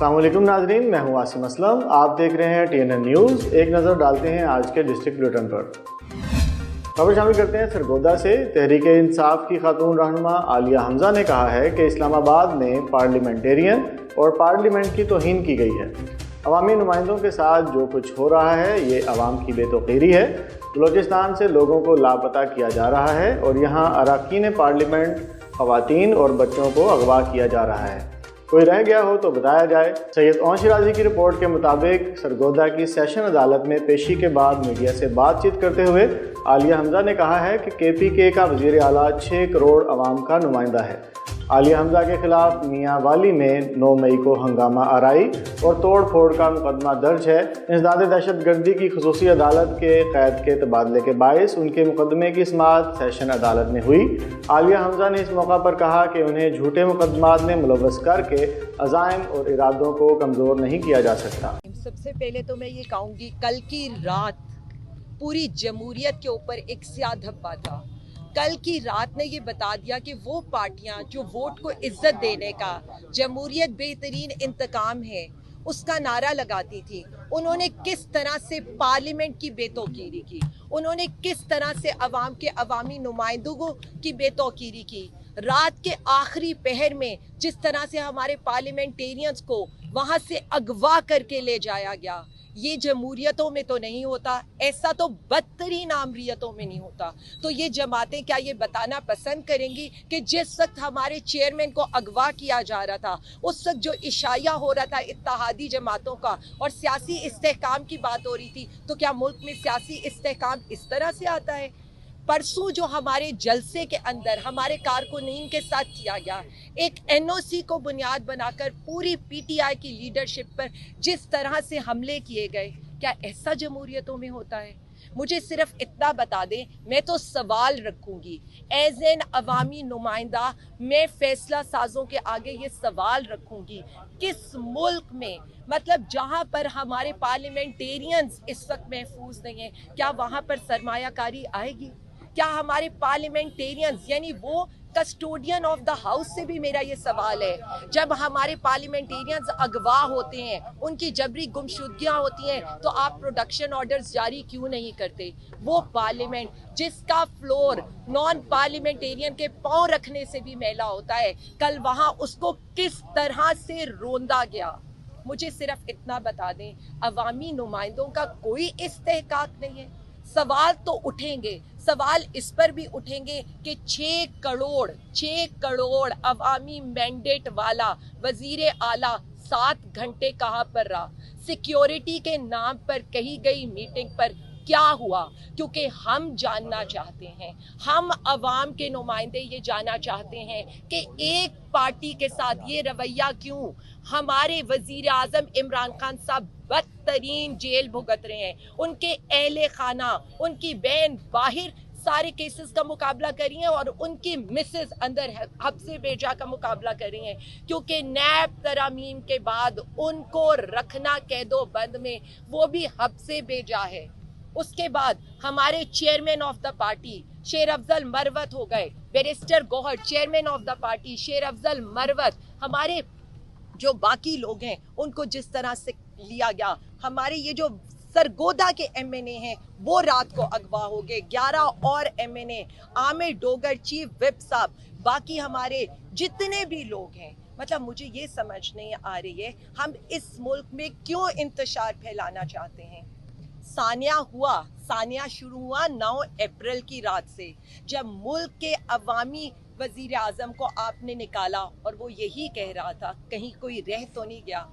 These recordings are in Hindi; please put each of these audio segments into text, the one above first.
अस्सलाम वालेकुम नाज़रीन, मैं हूं आसिम असलम। आप देख रहे हैं TNN न्यूज़। एक नज़र डालते हैं आज के डिस्ट्रिक्ट बुलेटिन पर। खबर शामिल करते हैं सरगोदा से। तहरीक इंसाफ की खातून रहनुमा आलिया हमजा ने कहा है कि इस्लामाबाद में पार्लियामेंटेरियन और पार्लियामेंट की तौहीन की गई है। अवामी नुमाइंदों के साथ जो कुछ हो रहा है ये अवाम की बेतौकीरी है। बलोचिस्तान से लोगों को लापता किया जा रहा है और यहाँ अरकान पार्लियामेंट, खवातीन और बच्चों को अगवा किया जा रहा है। कोई रह गया हो तो बताया जाए। सैयद ओन शिराजी की रिपोर्ट के मुताबिक सरगोदा की सेशन अदालत में पेशी के बाद मीडिया से बातचीत करते हुए आलिया हमजा ने कहा है कि KPK का वज़ीर आला 6 करोड़ अवाम का नुमाइंदा है। आलिया हमजा के खिलाफ मियाँ वाली में 9 मई को हंगामा आराई और तोड़ फोड़ का मुकदमा दर्ज है। इंसदाद दहशत गर्दी की खुसूसी अदालत के कैद के तबादले के बायस उनके मुकदमे की समाअत सेशन अदालत में हुई। आलिया हमजा ने इस मौका पर कहा कि उन्हें झूठे मुकदमात में मुलव्वस करके अज़ाइम और इरादों को कमज़ोर नहीं किया जा सकता। सबसे पहले तो मैं ये कहूँगी, कल की रात पूरी जमहूरियत के ऊपर एक स्याह धब्बा था। कल की रात ने ये बता दिया कि वो पार्टियां जो वोट को इज्जत देने का, जमहूरियत बेहतरीन इंतकाम है, उसका नारा लगाती थी, उन्होंने किस तरह से पार्लियामेंट की बेतौकीरी की, उन्होंने किस तरह से अवाम के अवामी नुमाइंदों की बेतौकीरी की। रात के आखिरी पहर में जिस तरह से हमारे पार्लियामेंटेरियंस को वहाँ से अगवा करके ले जाया गया, ये जमहूरियतों में तो नहीं होता, ऐसा तो बदतरीन आमरीयतों में नहीं होता। तो ये जमातें क्या ये बताना पसंद करेंगी कि जिस वक्त हमारे चेयरमैन को अगवा किया जा रहा था, उस वक्त जो इशाया हो रहा था इत्तेहादी जमातों का और सियासी इस्तेहकाम की बात हो रही थी, तो क्या मुल्क में सियासी इस्तेहकाम इस तरह से आता है? परसों जो हमारे जलसे के अंदर हमारे कारकुनीन के साथ किया गया, एक NOC को बुनियाद बनाकर पूरी PTI की लीडरशिप पर जिस तरह से हमले किए गए, क्या ऐसा जमहूरियतों में होता है? मुझे सिर्फ इतना बता दें, मैं तो सवाल रखूंगी एज एन अवामी नुमाइंदा, मैं फैसला साजों के आगे ये सवाल रखूंगी, किस मुल्क में, मतलब जहां पर हमारे पार्लियामेंटेरियंस इस वक्त महफूज नहीं है, क्या वहां पर सरमायाकारी आएगी? क्या हमारे पार्लियामेंटेरियंस यानी वो कस्टोडियन ऑफ द हाउस से भी मेरा ये सवाल है, जब हमारे पार्लियामेंटेरियंस अगवा होते हैं, उनकी जबरी गुमशुदगियां होती हैं, तो आप प्रोडक्शन ऑर्डर्स जारी क्यों नहीं करते? वो पार्लियामेंट जिसका फ्लोर नॉन पार्लियामेंटेरियन के पांव रखने से भी मैला होता है, कल वहां उसको किस तरह से रोंदा गया। मुझे सिर्फ इतना बता दें, अवामी नुमाइंदों का कोई इस्तेहकाक नहीं है। सवाल तो उठेंगे, सवाल इस पर भी उठेंगे कि 6 करोड़ अवामी मैंडेट वाला वजीर आला 7 घंटे कहाँ पर रहा? सिक्योरिटी के नाम पर कही गई मीटिंग पर क्या हुआ? क्योंकि हम जानना चाहते हैं, हम अवाम के नुमाइंदे ये जानना चाहते हैं कि एक पार्टी के साथ ये रवैया क्यों? हमारे वजीर आजम इमरान खान साहब बदतरीन जेल भुगत रहे हैं, उनके अहले खाना, उनकी बहन बाहर सारे केसेस का मुकाबला कर रही हैं और उनकी मिसेस अंदर हब्से बेजा का मुकाबला कर रही हैं, क्योंकि नैब तरामीम के बाद उनको रखना कैदो बंद में, वो भी हब्से बेजा है। उसके बाद हमारे chairman of the party Sher Afzal Marwat हो गए, barrister Gohar chairman of the party Sher Afzal Marwat, हमारे जो बाकी लोग हैं उनको जिस तरह से लिया गया, हमारे ये जो सरगोदा के MNA हैं वो रात को अगवा हो गए, 11 और MNA, Aamir Dogar chief whip साहब, बाकी हमारे जितने भी लोग हैं। मतलब मुझे ये समझ नहीं आ रही है हम इस मुल्क में क्यों इंतशार फैलाना चाहते हैं। सानिया शुरू हुआ 9 अप्रैल की रात से, जब मुल्क के अवामी वजीर आजम को आपने निकाला और वो यही कह रहा था कहीं कोई रह तो नहीं गया।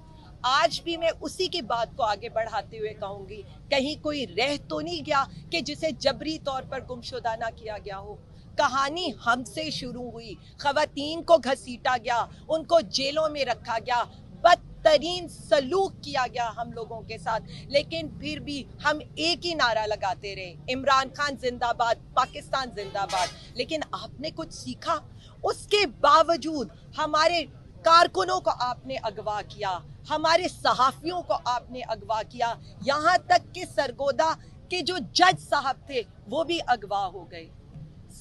आज भी मैं उसी की बात को आगे बढ़ाते हुए कहूँगी, कहीं कोई रह तो नहीं गया कि जिसे जबरी तौर पर गुमशुदा ना किया गया हो। कहानी हमसे शुरू हुई, खवातीन को घसीटा गया, उनको जेलों में रखा गया, बदतरीन सलूक किया गया हम लोगों के साथ, लेकिन फिर भी हम एक ही नारा लगाते रहे, इमरान खान जिंदाबाद, पाकिस्तान जिंदाबाद। लेकिन आपने कुछ सीखा? उसके बावजूद हमारे कारकुनों को आपने अगवा किया, हमारे सहाफियों को आपने अगवा किया, यहाँ तक कि सरगोदा के जो जज साहब थे वो भी अगवा हो गए।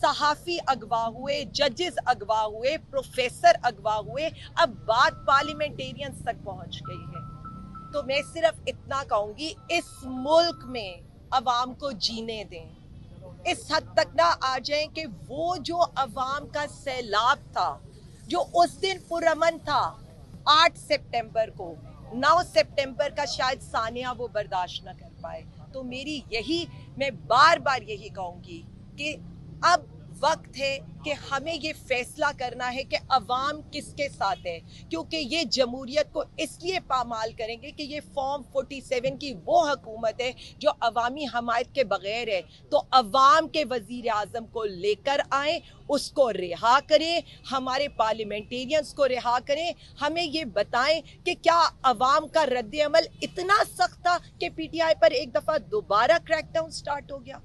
सहाफ़ी अगवा हुए, जजेस अगवा हुए, प्रोफेसर अगवा हुए, अब बात पार्लियामेंटेरियंस तक पहुंच गई है। तो मैं सिर्फ इतना कहूंगी, इस मुल्क में अवाम को जीने दें, इस हद तक ना आ जाए कि वो जो अवाम का सैलाब था, जो उस दिन पुरअमन था 8 सितंबर को, 9 सितंबर का शायद सानिया वो बर्दाश्त न कर पाए। तो मैं बार बार यही कहूंगी कि अब वक्त है कि हमें ये फैसला करना है कि अवाम किसके साथ है, क्योंकि ये जमहूरियत को इसलिए पामाल करेंगे कि ये फॉर्म 47 की वो हुकूमत है जो अवामी हमायत के बगैर है। तो अवाम के वजीर आज़म को लेकर आए, उसको रिहा करें, हमारे पार्लियामेंटेरियंस को रिहा करें, हमें ये बताएं कि क्या अवाम का रद्द अमल इतना सख्त था कि PTI पर एक दफ़ा दोबारा क्रैकडाउन स्टार्ट हो गया।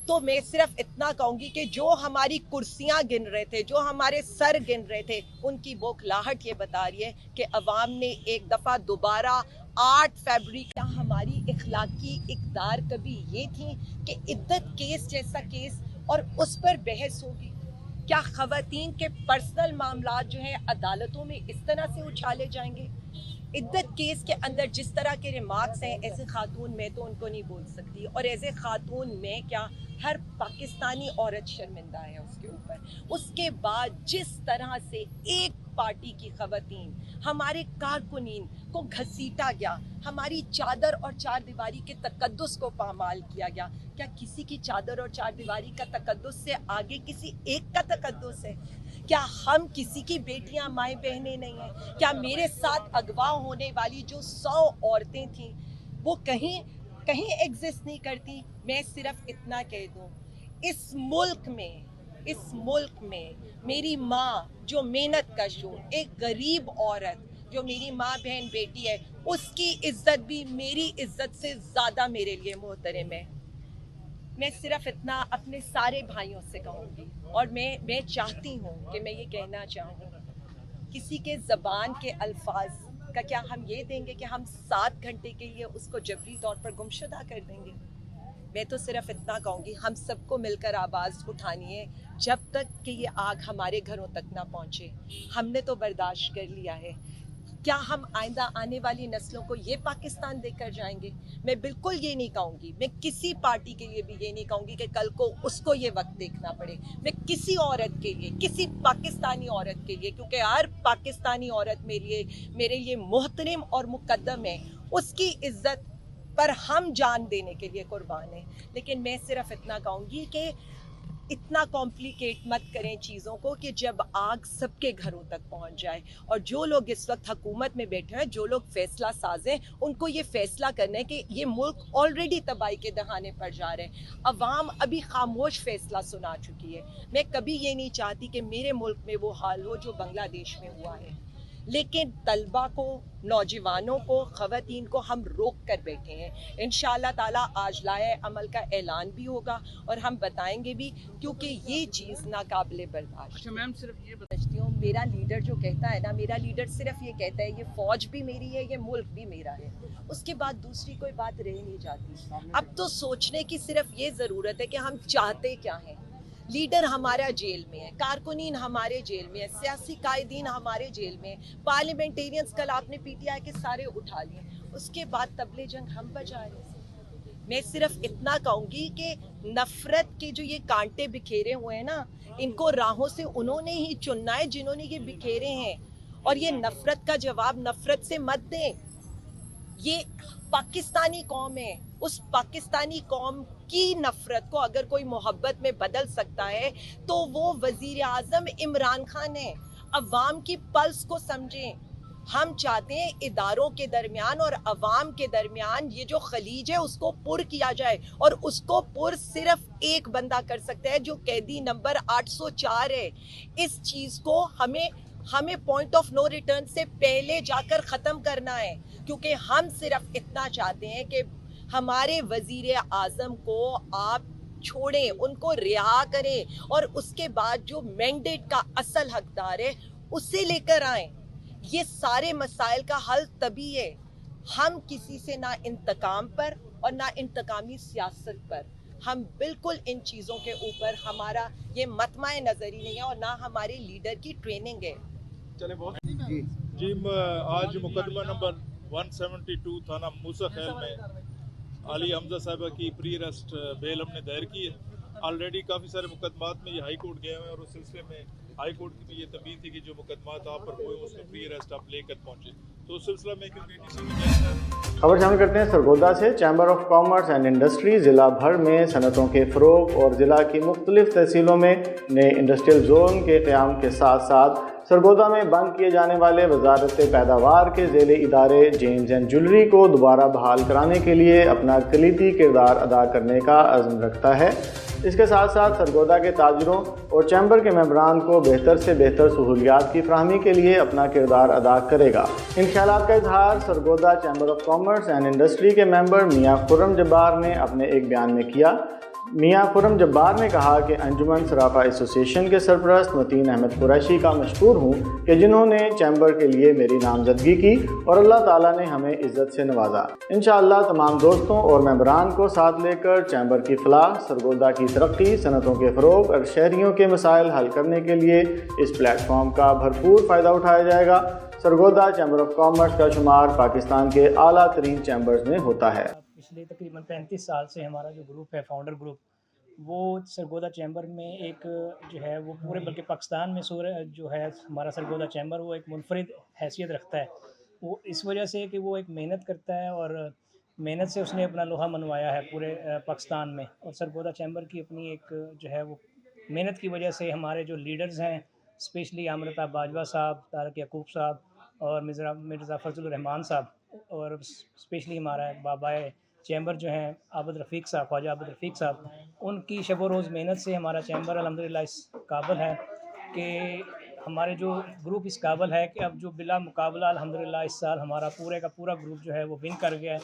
तो मैं सिर्फ इतना कहूंगी कि जो हमारी कुर्सियां गिन रहे थे, जो हमारे सर गिन रहे थे, उनकी बौखलाहट ये बता रही है कि अवाम ने एक दफ़ा दोबारा 8 फरवरी का हमारी इखलाकी इक़दार कभी ये थी कि इद्दत केस जैसा केस और उस पर बहस होगी। क्या ख़वातीन के पर्सनल मामलात जो हैं अदालतों में इस तरह से उछाले जाएंगे? इद्दत केस के अंदर जिस तरह के रिमार्क्स हैं, ऐसे खातून मैं तो उनको नहीं बोल सकती, और ऐसे खातून में क्या हर पाकिस्तानी औरत शर्मिंदा है उसके ऊपर। उसके बाद जिस तरह से एक पार्टी की खवातीन, हमारे कारकुनीन को घसीटा गया, हमारी चादर और चार दीवारी के तकद्दुस को पामाल किया गया। क्या किसी की चादर और चार दीवारी का तकद्दुस से आगे किसी एक का तकद्दुस है? क्या हम किसी की बेटियां माएँ बहनें नहीं हैं? क्या मेरे साथ अगवा होने वाली जो 100 औरतें थीं वो कहीं एग्जिस्ट नहीं करती? मैं सिर्फ इतना कह दूं, इस मुल्क में मेरी माँ जो मेहनत कश हो, एक गरीब औरत जो मेरी माँ बहन बेटी है, उसकी इज्जत भी मेरी इज्जत से ज़्यादा मेरे लिए मोहतरम है। मैं सिर्फ इतना अपने सारे भाइयों से कहूँगी, और मैं चाहती हूँ कि मैं ये कहना चाहूँ, किसी के ज़बान के अल्फाज का क्या हम ये देंगे कि हम 7 घंटे के लिए उसको जबरी तौर पर गुमशुदा कर देंगे? मैं तो सिर्फ इतना कहूँगी, हम सबको मिलकर आवाज़ उठानी है जब तक कि ये आग हमारे घरों तक ना पहुँचे। हमने तो बर्दाश्त कर लिया है, क्या हम आइंदा आने वाली नस्लों को ये पाकिस्तान देकर जाएंगे? मैं बिल्कुल ये नहीं कहूँगी, मैं किसी पार्टी के लिए भी ये नहीं कहूँगी कि कल को उसको ये वक्त देखना पड़े। मैं किसी औरत के लिए, किसी पाकिस्तानी औरत के लिए, क्योंकि हर पाकिस्तानी औरत मेरे लिए मोहतरम और मुकद्दम है, उसकी इज्जत पर हम जान देने के लिए कुर्बान हैं। लेकिन मैं सिर्फ इतना कहूँगी कि इतना कॉम्प्लिकेट मत करें चीज़ों को कि जब आग सबके घरों तक पहुंच जाए। और जो लोग इस वक्त हुकूमत में बैठे हैं, जो लोग फैसला साज हैं, उनको ये फैसला करना है कि ये मुल्क ऑलरेडी तबाही के दहाने पर जा रहे हैं। अवाम अभी खामोश फैसला सुना चुकी है। मैं कभी ये नहीं चाहती कि मेरे मुल्क में वो हाल हो जो बांग्लादेश में हुआ है, लेकिन तलबा को, नौजवानों को, खवातीन को हम रोक कर बैठे हैं। इंशाअल्लाह ताला आज लाए अमल का ऐलान भी होगा और हम बताएंगे भी, क्योंकि ये चीज़ नाकाबिले बर्दाश्त। अच्छा मैम, सिर्फ ये समझती हूँ, मेरा लीडर जो कहता है ना, मेरा लीडर सिर्फ ये कहता है ये फौज भी मेरी है, ये मुल्क भी मेरा है, उसके बाद दूसरी कोई बात रह नहीं जाती। अब तो सोचने की सिर्फ ये ज़रूरत है कि हम चाहते क्या हैं। लीडर हमारा जेल में है, कारकुनीन हमारे जेल में है, सियासी कायदीन हमारे जेल में है, पार्लियामेंटेरियंस कल आपने PTI के सारे उठा लिए, उसके बाद तबले जंग हम बजा रहे हैं। मैं सिर्फ इतना कहूँगी कि नफरत के जो ये कांटे बिखेरे हुए हैं ना, इनको राहों से उन्होंने ही चुनना है जिन्होंने ये बिखेरे हैं, और ये नफरत का जवाब नफरत से मत दें। ये पाकिस्तानी कौम है, उस पाकिस्तानी कौम की नफरत को अगर कोई मोहब्बत में बदल सकता है तो वो वजीर आज़म इमरान खान है। अवाम की पल्स को समझें। हम चाहते हैं इदारों के दरमियान और अवाम के दरमियान ये जो खलीज है उसको पुर किया जाए, और उसको पुर सिर्फ एक बंदा कर सकता है जो कैदी नंबर 804 है। इस चीज़ को हमें पॉइंट ऑफ नो रिटर्न से पहले जाकर ख़त्म करना है, क्योंकि हम सिर्फ इतना चाहते हैं कि हमारे वजीर आज़म को आप छोड़ें, उनको रिहा करें, और उसके बाद जो मैंडेट का असल हकदार है उसे लेकर आएं। ये सारे मसाइल का हल तभी है, हम किसी से ना इंतकाम पर और ना इंतकामी सियासत पर, हम बिल्कुल इन चीज़ों के ऊपर हमारा ये मतमाए नज़री नहीं है और ना हमारे लीडर की ट्रेनिंग है। चले बहुत जी आज मुकदमा नंबर 172 थाना मूसा खैल में आलिया हमजा साहिबा की प्री अरेस्ट बेल हमने दायर की है। ऑलरेडी काफ़ी सारे मुकदमात में ये हाई कोर्ट गए हुए हैं और उस सिलसिले में हाई कोर्ट की भी ये तमीद थी कि जो मुकदमात आप पर हुए उसमें प्री अरेस्ट आप लेकर पहुँचे, तो उस सिलसिला में खबर शामिल करते हैं सरगोदा से। Chamber of commerce and industry ज़िला भर में सनतों के फ़रोग और ज़िला की मुख्तलिफ तहसीलों में नए इंडस्ट्रियल जोन के क़याम के साथ साथ सरगोदा में बंद किए जाने वाले वजारत पैदावार के ज़ेले इदारे जेम्स एंड ज्वेलरी को दोबारा बहाल कराने के लिए अपना कलीदी किरदार अदा करने का अज़्म रखता है। इसके साथ साथ सरगोदा के ताजरों और चैम्बर के मेंबरान को बेहतर से बेहतर सहूलियात की फराहमी के लिए अपना किरदार अदा करेगा। इन ख्यालात का इजहार Sargodha chamber of commerce and industry के मेंबर मियां खुर्रम जब्बार ने अपने एक बयान में किया। मियां खुर्रम जब्बार ने कहा कि अंजुमन सराफा एसोसिएशन के सरपरस्त मतीन अहमद कुरैशी का मशकूर हूँ कि जिन्होंने चैम्बर के लिए मेरी नामजदगी की और अल्लाह ताला ने हमें इज़्ज़त से नवाजा। इंशाअल्लाह तमाम दोस्तों और मेंबरान को साथ लेकर चैम्बर की फलाह, सरगोदा की तरक्की, सनतों के फ़रोग और शहरियों के मसाइल हल करने के लिए इस प्लेटफॉर्म का भरपूर फ़ायदा उठाया जाएगा। सरगोदा चैम्बर ऑफ कॉमर्स का शुमार पाकिस्तान के आला तरीन चैम्बर्स में होता है। पिछले तकरीबन 35 साल से हमारा जो ग्रुप है, फाउंडर ग्रुप, वो सरगोदा चैम्बर में एक जो है वो पूरे बल्कि पाकिस्तान में जो है हमारा सरगोदा चैम्बर वो एक मुनफरिद हैसियत रखता है। वो इस वजह से कि वो एक मेहनत करता है और मेहनत से उसने अपना लोहा मनवाया है पूरे पाकिस्तान में। और सरगोदा चैम्बर की अपनी एक जो है वो मेहनत की वजह से हमारे जो लीडर्स हैं, स्पेशली अमृता बाजवा साहब, तारक याकूब साहब और मिर्ज़ा फजलुर रहमान साहब, और स्पेशली हमारा बाबा चैम्बर जो हैं आबद रफ़ीक साहब, ख्वाजा आबद रफ़ीक साहब, उनकी शब रोज़ मेहनत से हमारा चैम्बर अल्हम्दुलिल्लाह इस काबिल है कि हमारे जो ग्रुप इस काबिल है कि अब जो बिला मुकाबला अल्हम्दुलिल्लाह इस साल हमारा पूरे का पूरा ग्रुप जो है वो विन कर गया है।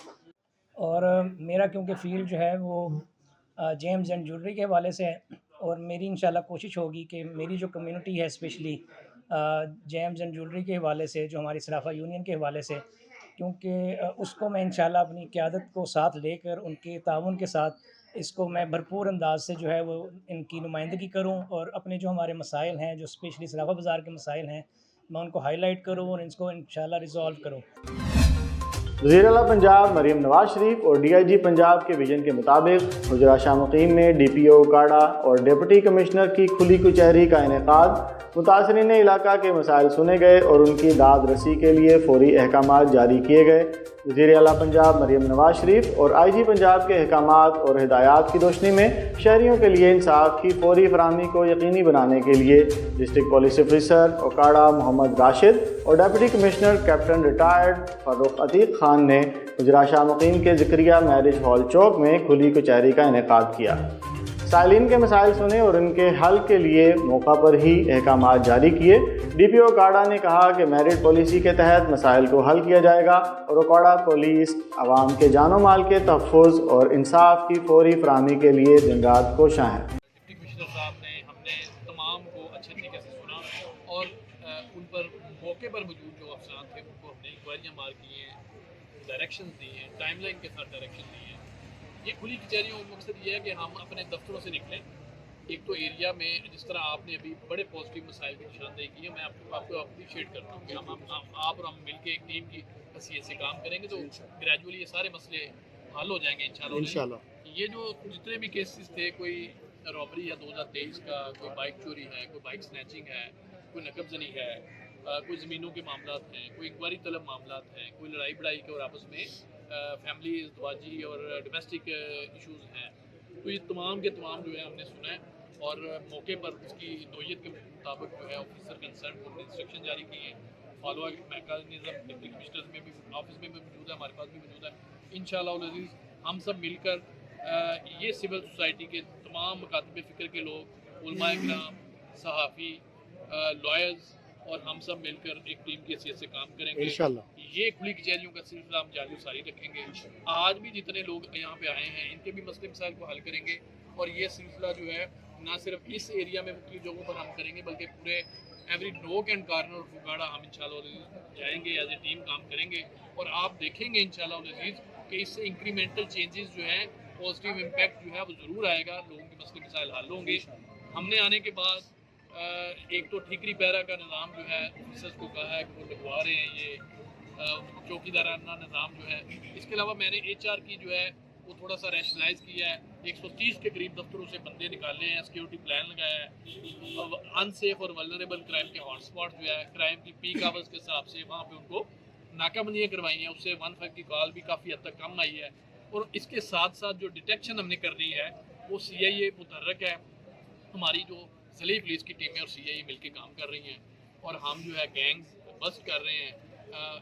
और मेरा क्योंकि फ़ील्ड जो है वो जेम्स एंड ज्वेलरी के हवाले से है और मेरी इंशाल्लाह कोशिश होगी कि मेरी जो कम्युनिटी है स्पेशली जेम्स एंड ज्वेलरी के हवाले से, जो हमारी सराफा यूनियन के हवाले से, क्योंकि उसको मैं इंशाल्लाह अपनी क़यादत को साथ लेकर उनके ताउन के साथ इसको मैं भरपूर अंदाज से जो है वो इनकी नुमाइंदगी करूं और अपने जो हमारे मसाइल हैं, जो स्पेशली सराफा बाज़ार के मसाइल हैं, मैं उनको हाईलाइट करूं और इसको इंशाल्लाह रिज़ॉल्व करूं। वज़ीर आला पंजाब मरीम नवाज शरीफ और DIG पंजाब के विजन के मुताबिक हुजरा शाह मुक़ीम में DPO काड़ा और डिप्टी कमिश्नर की खुली कचहरी का इनेकाद। मुतासरीन इलाका के मसाइल सुने गए और उनकी दाद रसी के लिए फौरी अहकामात जारी किए गए। वज़ीर आला पंजाब मरीम नवाज शरीफ और IG पंजाब के अहकामात और हिदायत की रोशनी में शहरियों के लिए इंसाफ की फौरी फराहमी को यकीनी बनाने के लिए district police officer Okara Mohammad Rashid और deputy commissioner captain retired Farooq Atiq Khan ने हुजरा शाह मुक़ीम के ज़िक्रिया मैरिज हॉल चौक में खुली कचहरी का इनेकाद किया। साइलिन के मसाइल सुने और उनके हल के लिए मौका पर ही अहकामात जारी किए। DPO काड़ा ने कहा कि मेरिट पॉलिसी के तहत मसाइल को हल किया जाएगा और काड़ा पुलिस आवाम के जानो माल के तहफ़्फ़ुज़ और इंसाफ की फौरी फराहमी के लिए दिन रात कोशां हैं। डिप्टी कमिश्नर साहब ने हमने तमाम को अच्छे तरीके से सुना और उन पर मौके पर मौजूद जो अफसरान थे उनको हमने इंक्वायरियाँ मार की हैं, डायरेक्शन दी हैं, टाइमलाइन के साथ डायरेक्शन दी हैं। ये खुली कचहरियों का मकसद ये है कि हम अपने दफ्तरों से निकलें। एक तो एरिया में जिस तरह आपने अभी बड़े पॉजिटिव मसाइल की निशानदेही की है, मैं आपको अप्रीशिएट करता हूँ कि आप और हम मिलकर एक टीम की हैसियत से काम करेंगे तो ग्रेजुअली ये सारे मसले हल हो जाएंगे इंशाल्लाह। ये जो जितने भी केसेस थे, कोई रॉबरी है 2023 का, कोई बाइक चोरी है, कोई बाइक स्नैचिंग है, कोई नकबजनी है, कोई ज़मीनों के मामला हैं, कोई इंक्वायरी तलब मामला हैं, कोई लड़ाई बड़ाई के और आपस में फैमिली दवाजी और डोमेस्टिक इश्यूज़ हैं, तो ये तमाम के तमाम जो है हमने सुना है और मौके पर उसकी नोयत के मुताबिक जो है ऑफिसर कंसर्न को इंस्ट्रक्शन जारी किए हैं। फॉलो मैकेनिज़्म डिप्टी कमिश्नर में भी ऑफिस में भी मौजूद है, हमारे पास भी मौजूद है। इंशाअल्लाह अज़ीज़ हम सब मिलकर ये सिविल सोसाइटी के तमाम मकातब फ़िक्र के लोग, उलमाए किराम, सहाफ़ी, लॉयर्स और हम सब मिलकर एक टीम की हैसियत से काम करेंगे इंशाअल्लाह। ये खुली कचहरियों का सिलसिला हम जारी सारी रखेंगे। आज भी जितने लोग यहाँ पे आए हैं इनके भी मसले मसाइल को हल करेंगे और ये सिलसिला जो है ना सिर्फ इस एरिया में मुख्तलिफ जगहों पर हम करेंगे बल्कि पूरे एवरी नोक एंड कॉर्नर ऑफ उगाड़ा हम इंशाल्लाह जाएंगे, एज ए टीम काम करेंगे और आप देखेंगे इंशाल्लाह अज़ीज़ कि इससे इंक्रीमेंटल चेंजेस जो हैं पॉजिटिव इम्पैक्ट जो है वो ज़रूर आएगा, लोगों के मसले मसाइल हल होंगे। हमने आने के बाद एक तो ठीकरी पैरा का निज़ाम जो है ऑफिसर्स को कहा है कि वो लगवा रहे हैं, ये चौकीदाराना निज़ाम जो है। इसके अलावा मैंने HR की जो है वो थोड़ा सा रैशनलाइज किया है, 130 के करीब दफ्तरों से बंदे निकाले हैं, सिक्योरिटी प्लान लगाया है, अनसेफ और वल्नरेबल क्राइम के हॉटस्पॉट जो है, क्राइम की पीक आवर्स के हिसाब से वहाँ पे उनको नाकाबंदियाँ करवाई हैं, उससे 15 की कॉल भी काफ़ी हद तक कम आई है। और इसके साथ साथ जो डिटेक्शन हमने करनी है वो CIA मुतहर्रक है, हमारी जो ज़िले पुलिस की टीमें और CIA मिलकर काम कर रही हैं और हम जो है गैंग्स बस्ट कर रहे हैं।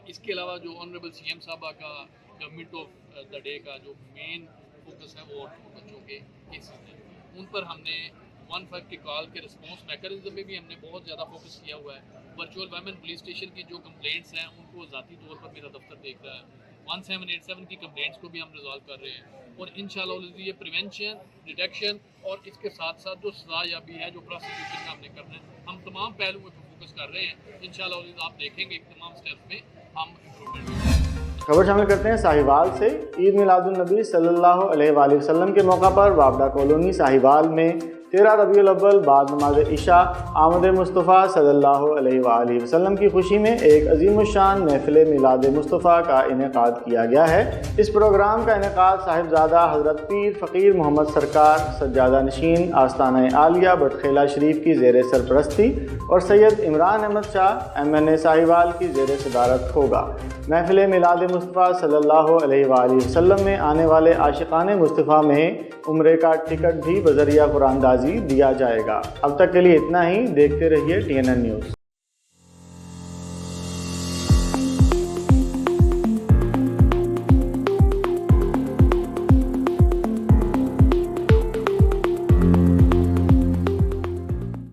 इसके अलावा जो ऑनरेबल CM साहबा का गवर्नमेंट ऑफ द डे का जो मेन फोकस है वो बच्चों के केसेस हैं, उन पर हमने 15 की कॉल के रिस्पॉन्स मैकेनिज्म में भी हमने बहुत ज़्यादा फोकस किया हुआ है। वर्चुअल वुमेन पुलिस स्टेशन की जो कंप्लेंट्स हैं उनको ज़ाती तौर पर मेरा दफ्तर देख रहा है। 1787 की कंप्लेंट्स को भी हम रिजॉल्व कर रहे हैं और इंशाल्लाह ये प्रिवेंशन, डिटेक्शन और इसके साथ साथ जो सजा याबी है, जो प्रोसिक्यूशन का हमने करना है, हम तमाम पहलुओं पर फोकस कर रहे हैं। इंशाल्लाह आप देखेंगे तमाम स्टेप्स में हम इम्प्रूवमेंट। खबर शामिल करते हैं साहिवाल से। ईद मिलादुन नबी सल्लल्लाहु अलैहि वसल्लम के मौका पर वापडा कॉलोनी साहिवाल में 13 रबीउल अव्वल बाद नमाज इशा आमद मुस्तफ़ा सल्लल्लाहु अलैहि वसल्लम की खुशी में एक अज़ीमुश्शान महफ़िल मिलाद मुस्तफ़ा का इनेकाद किया गया है। इस प्रोग्राम का इनेकाद साहिबजादा हज़रत पीर फ़कीर मोहम्मद सरकार सज्जादा नशीन आस्ताना आलिया बटखेला शरीफ की ज़ेर सरपरस्ती और सैयद इमरान अहमद शाह MNA साहिवाल की ज़ेर सदारत होगा। महफ़िल मिलाद मुस्तफ़ा सल्लल्लाहु अलैहि वसल्लम में आने वाले आशिक़ाने मुस्तफ़ा में उम्रे का टिकट भी बज़रिया कुरानदाज़ी दिया जाएगा। अब तक के लिए इतना ही। देखते रहिए TNN न्यूज़।